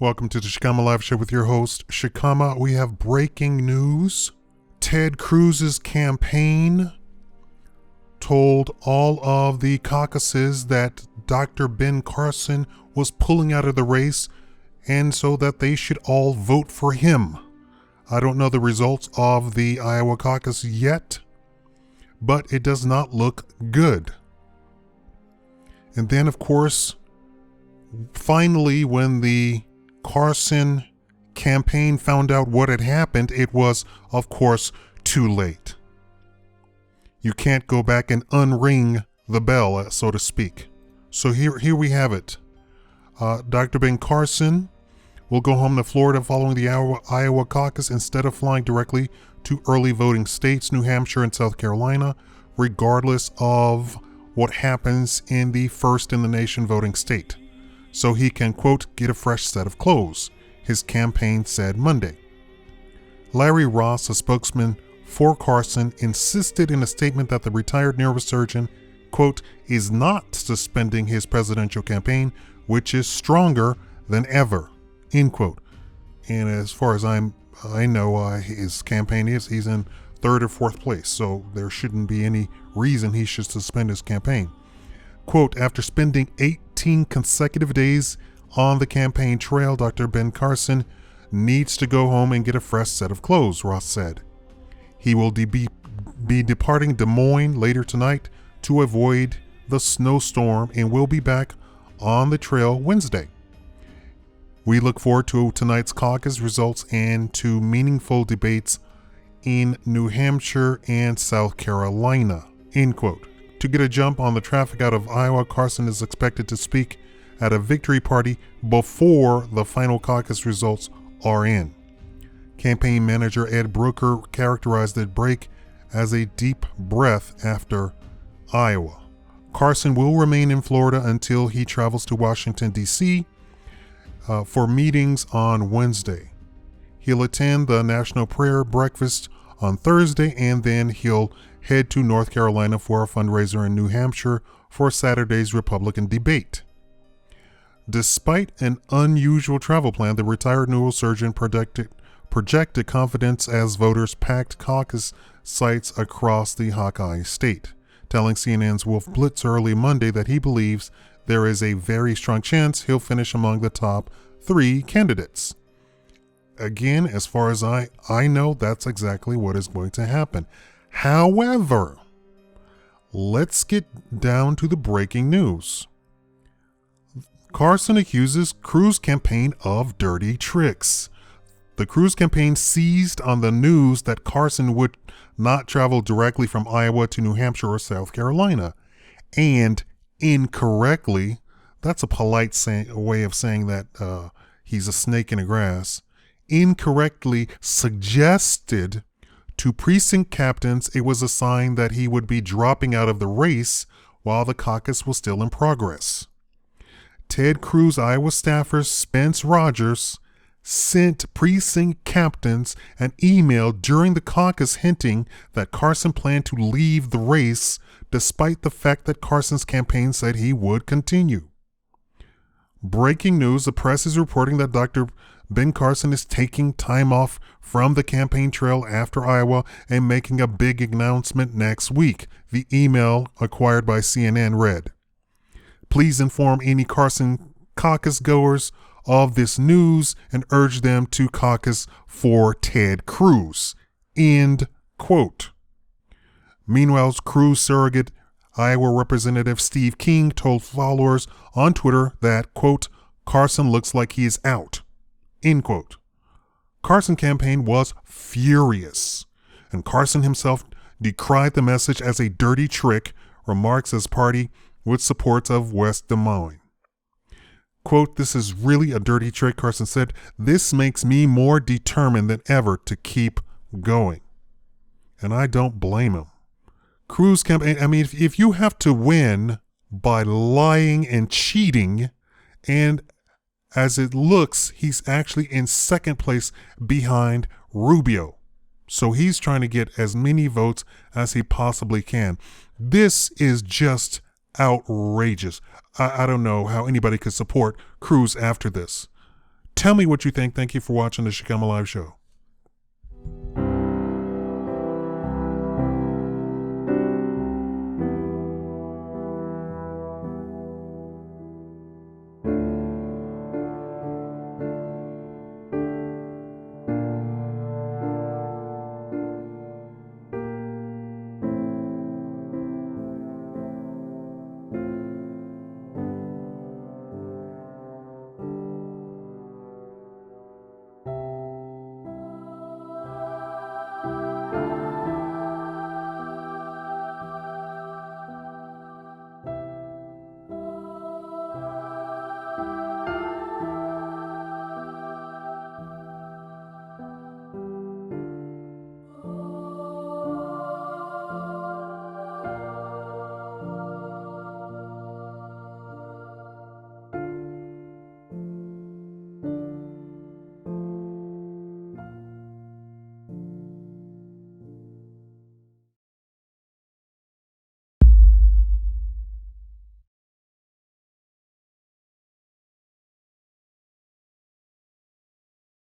Welcome to the Shikama Live Show with your host, Shikama. We have breaking news. Ted Cruz's campaign told all of the caucuses that Dr. Ben Carson was pulling out of the race, and so that they should all vote for him. I don't know the results of the Iowa caucus yet, but it does not look good. And then, of course, finally, when the Carson campaign found out what had happened, it was, of course, too late. You can't go back and unring the bell, so to speak. So here we have it. Dr. Ben Carson will go home to Florida following the Iowa caucus instead of flying directly to early voting states, New Hampshire and South Carolina, regardless of what happens in the first in the nation voting state, so he can, quote, get a fresh set of clothes, his campaign said Monday. Larry Ross, a spokesman for Carson, insisted in a statement that the retired neurosurgeon, quote, is not suspending his presidential campaign, which is stronger than ever, end quote. And as far as I know, his campaign he's in third or fourth place, so there shouldn't be any reason he should suspend his campaign. Quote, after spending 18 consecutive days on the campaign trail, Dr. Ben Carson needs to go home and get a fresh set of clothes, Ross said. He will be departing Des Moines later tonight to avoid the snowstorm and will be back on the trail Wednesday. We look forward to tonight's caucus results and to meaningful debates in New Hampshire and South Carolina, end quote. To get a jump on the traffic out of Iowa, Carson is expected to speak at a victory party before the final caucus results are in. Campaign manager Ed Brooker characterized the break as a deep breath after Iowa. Carson will remain in Florida until he travels to Washington, D.C. For meetings on Wednesday. He'll attend the National Prayer Breakfast on Thursday, and then he'll head to North Carolina for a fundraiser in New Hampshire for Saturday's Republican debate. Despite an unusual travel plan, the retired neurosurgeon projected confidence as voters packed caucus sites across the Hawkeye state, telling CNN's Wolf Blitz early Monday that he believes there is a very strong chance he'll finish among the top 3 candidates. Again, as far as I know, that's exactly what is going to happen. However, let's get down to the breaking news. Carson accuses Cruz campaign of dirty tricks. The Cruz campaign seized on the news that Carson would not travel directly from Iowa to New Hampshire or South Carolina, and incorrectly, that's a polite way of saying that he's a snake in the grass, incorrectly suggested to precinct captains it was a sign that he would be dropping out of the race while the caucus was still in progress. Ted Cruz Iowa staffer Spence Rogers sent precinct captains an email during the caucus hinting that Carson planned to leave the race despite the fact that Carson's campaign said he would continue. Breaking news, the press is reporting that Dr. Ben Carson is taking time off from the campaign trail after Iowa and making a big announcement next week, the email acquired by CNN read. Please inform any Carson caucus goers of this news and urge them to caucus for Ted Cruz, end quote. Meanwhile, Cruz surrogate Iowa Representative Steve King told followers on Twitter that, quote, Carson looks like he is out, end quote. Carson campaign was furious, and Carson himself decried the message as a dirty trick, remarks his party with support of West Des Moines. Quote, this is really a dirty trick, Carson said. This makes me more determined than ever to keep going. And I don't blame him. Cruz campaign, I mean, if you have to win by lying and cheating, and as it looks, he's actually in second place behind Rubio. So he's trying to get as many votes as he possibly can. This is just outrageous. I don't know how anybody could support Cruz after this. Tell me what you think. Thank you for watching the Shikama Live Show.